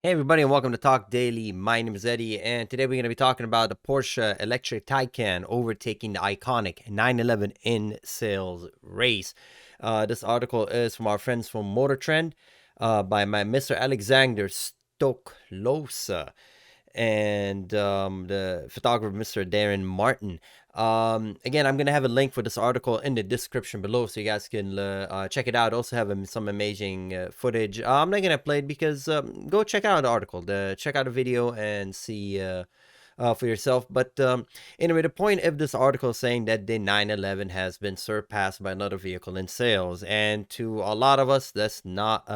Hey everybody and welcome to Talk Daily. My name is Eddie and today we're going to be talking about the Porsche electric Taycan overtaking the iconic 911 in sales race. This article is from our friends from Motor Trend by my Mr. Alexander Stoklosa and the photographer Mr. Darren Martin. Again, I'm gonna have a link for this article in the description below, so you guys can check it out. Also have some amazing footage. I'm not gonna play it because go check out the article, check out the video and see for yourself. But anyway, the point of this article is saying that the 911 has been surpassed by another vehicle in sales, and to a lot of us, that's not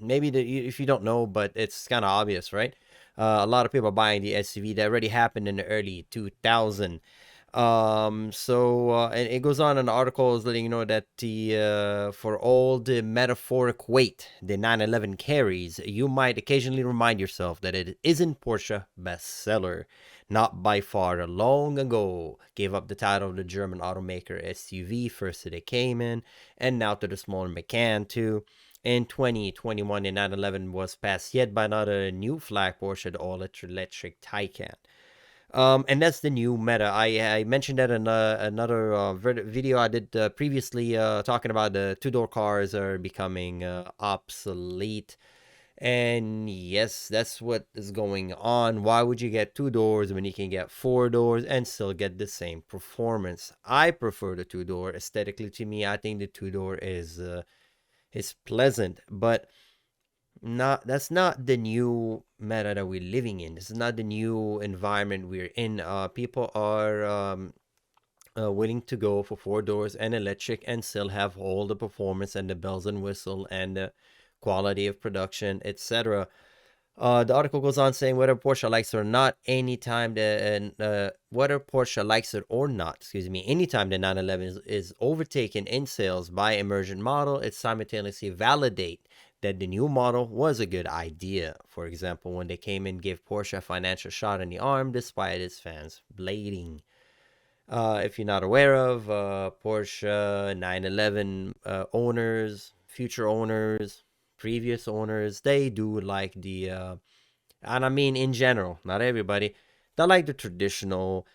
maybe if you don't know, but it's kind of obvious, right? A lot of people are buying the SUV. That already happened in the early 2000. And it goes on in the article is letting you know that the for all the metaphoric weight the 911 carries, you might occasionally remind yourself that it isn't Porsche bestseller. Not by far. Long ago gave up the title of the German automaker SUV, first to the Cayman and now to the smaller Macan too. In 2021, the 911 was passed yet by another new flag Porsche, the all-electric Taycan. And that's the new meta. I mentioned that in another video I did previously, talking about the two-door cars are becoming obsolete. And yes, that's what is going on. Why would you get two doors when you can get four doors and still get the same performance? I prefer the two-door. Aesthetically, to me, I think the two-door is pleasant, but that's not the new meta that we're living in. This is not the new environment we're in. People are willing to go for four doors and electric and still have all the performance and the bells and whistle and the quality of production, etc. The article goes on saying whether Porsche likes it or not, anytime whether Porsche likes it or not, anytime the 911 is overtaken in sales by emergent model, it simultaneously validate that the new model was a good idea. For example, when they came in, gave Porsche a financial shot in the arm despite its fans blading. If you're not aware of Porsche 911 owners, future owners, previous owners, they do like the and I mean in general, not everybody, they like the traditional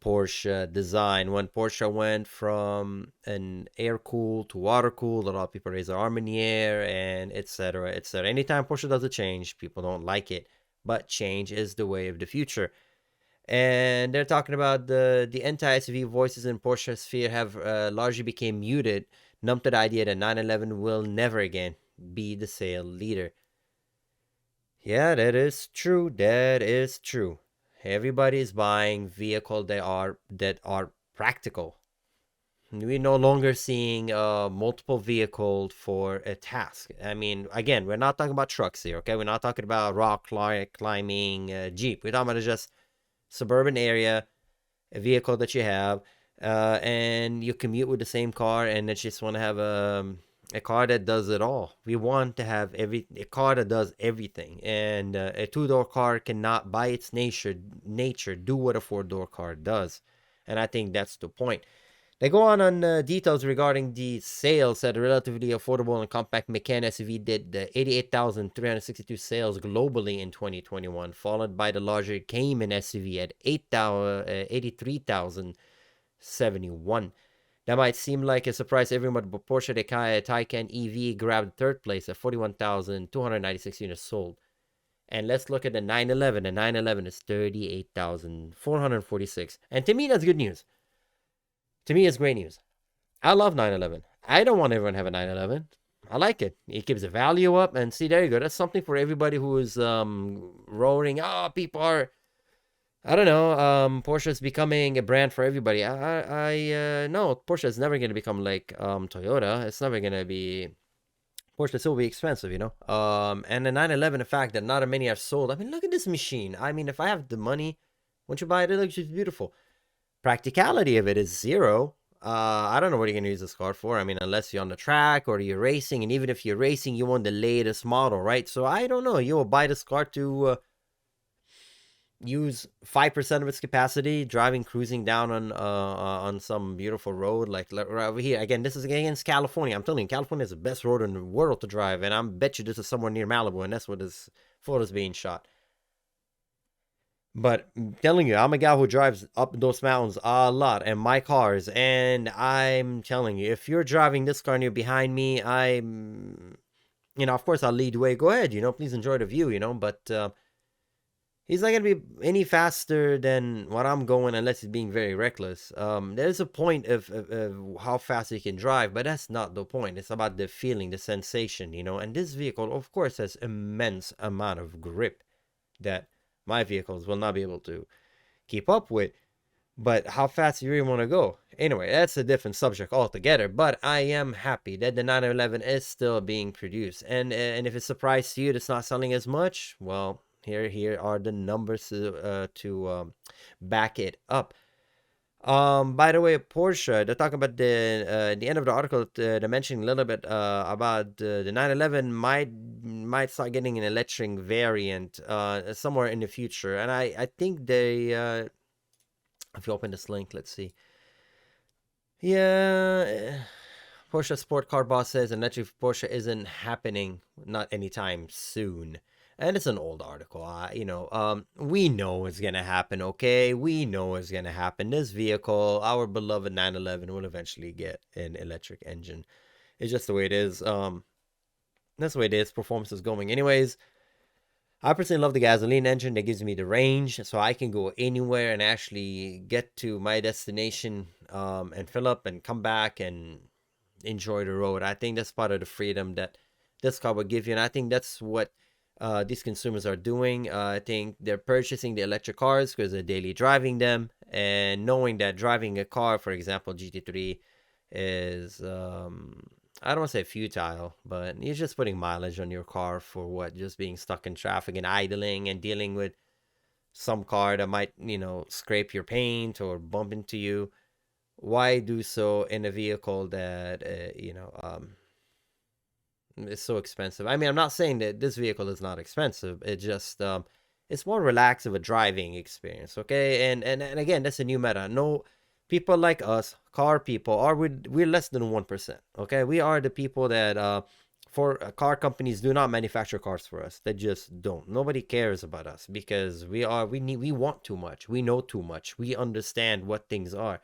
Porsche design. When Porsche went from an air cooled to water cooled, a lot of people raise their arm in the air and etc. etc. Anytime Porsche does a change, people don't like it, but change is the way of the future. And they're talking about the anti-SUV voices in Porsche sphere have largely became muted, numb to the idea that 911 will never again be the sale leader. Yeah, that is true. That is true. Everybody's buying vehicles that are practical. We're no longer seeing multiple vehicles for a task. I mean, again, we're not talking about trucks here, okay? We're not talking about rock climbing Jeep. We're talking about just suburban area, a vehicle that you have, and you commute with the same car, and then just want to have a car that does it all. We want to have a car that does everything, and a two-door car cannot, by its nature, do what a four-door car does, and I think that's the point. They go on details regarding the sales at a relatively affordable and compact Macan SUV did 88,362 sales globally in 2021, followed by the larger Cayman SUV at 83,071. That might seem like a surprise to everyone, but Porsche Taycan EV grabbed third place at 41,296 units sold. And let's look at the 911. The 911 is 38,446. And to me, that's good news. To me, it's great news. I love 911. I don't want everyone to have a 911. I like it. It gives the value up. And see, there you go. That's something for everybody who is roaring, people are, I don't know, Porsche is becoming a brand for everybody. I no, Porsche is never going to become like Toyota. It's never going to be, Porsche still be expensive, you know. And the 911, the fact that not many are sold. I mean, look at this machine. I mean, if I have the money, once you buy it, it looks just beautiful. Practicality of it is zero. I don't know what you're gonna use this car for. I mean, unless you're on the track or you're racing, and even if you're racing, you want the latest model, right? So I don't know. You will buy this car to use 5% of its capacity, driving, cruising down on some beautiful road like right over here. Again, this is against California. I'm telling you, California is the best road in the world to drive, and I bet you this is somewhere near Malibu, and that's what this photos being shot. But I'm telling you, I'm a guy who drives up those mountains a lot in my cars, and I'm telling you, if you're driving this car and you're behind me, of course I'll lead the way. Go ahead, please enjoy the view, but he's not gonna be any faster than what I'm going unless he's being very reckless. There's a point of how fast he can drive, but that's not the point. It's about the feeling, the sensation, And this vehicle, of course, has immense amount of grip that my vehicles will not be able to keep up with. But how fast you really want to go? Anyway, that's a different subject altogether. But I am happy that the 911 is still being produced, and if it's a surprise to you, it's not selling as much. Well, here are the numbers to back it up. By the way, Porsche, they're talking about the end of the article. They're mentioning a little bit about the 911 might start getting an electric variant somewhere in the future, and I think they if you open this link, let's see. Yeah, Porsche Sport Car Boss says electric Porsche isn't happening, not anytime soon. And it's an old article. We know it's gonna happen. Okay, we know it's gonna happen. This vehicle, our beloved 911, will eventually get an electric engine. It's just the way it is. That's the way it is. Performance is going. Anyways, I personally love the gasoline engine that gives me the range, so I can go anywhere and actually get to my destination and fill up and come back and enjoy the road. I think that's part of the freedom that this car will give you, and I think that's what these consumers are doing. I think they're purchasing the electric cars because they're daily driving them, and knowing that driving a car, for example, GT3, is I don't want to say futile, but you're just putting mileage on your car for what? Just being stuck in traffic and idling and dealing with some car that might, scrape your paint or bump into you. Why do so in a vehicle that, is so expensive? I mean, I'm not saying that this vehicle is not expensive. It just, it's more relaxed of a driving experience, okay? And again, that's a new meta. No, people like us, car people, we're less than 1%. Okay, we are the people that for car companies do not manufacture cars for us. They just don't. Nobody cares about us because we want too much. We know too much. We understand what things are.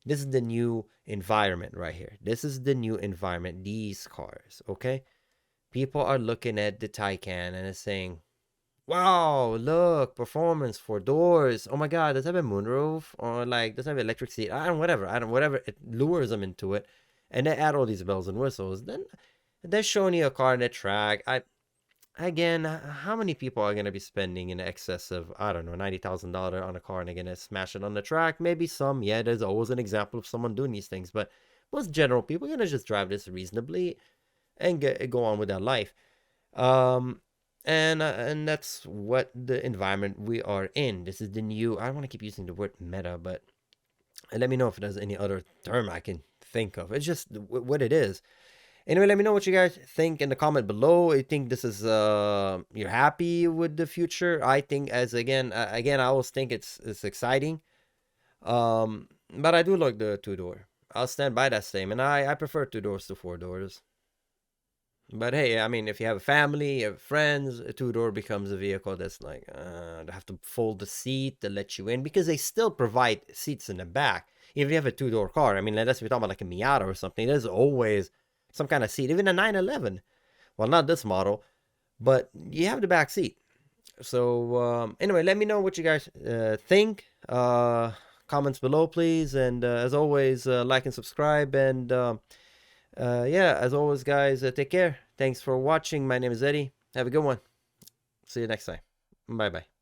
This is the new environment right here. This is the new environment. These cars, okay? People are looking at the Taycan and it's saying, wow, look, performance, 4 doors. Oh my god, does it have a moonroof? Or like, does it have an electric seat? Whatever. Whatever. It lures them into it. And they add all these bells and whistles. Then they're showing you a car in the track. Again, how many people are going to be spending in excess of, I don't know, $90,000 on a car and they're going to smash it on the track? Maybe some. Yeah, there's always an example of someone doing these things. But most general people are going to just drive this reasonably and go on with their life. And that's what the environment we are in. This is the new, I don't want to keep using the word meta, but let me know if there's any other term I can think of. It's just what it is. Anyway, let me know what you guys think in the comment below. You think this is you're happy with the future? I think again I always think it's exciting. But I do like the 2-door. I'll stand by that statement. I prefer 2 doors to 4 doors. But hey, I mean, if you have a family, you have friends, a 2-door becomes a vehicle that's like, they have to fold the seat to let you in because they still provide seats in the back. Even if you have a 2-door car, I mean, unless we're talking about like a Miata or something, there's always some kind of seat. Even a 911, well, not this model, but you have the back seat. So anyway, let me know what you guys think. Comments below, please. And as always, like and subscribe. And yeah, as always, guys, take care. Thanks for watching. My name is Eddie. Have a good one. See you next time. Bye bye.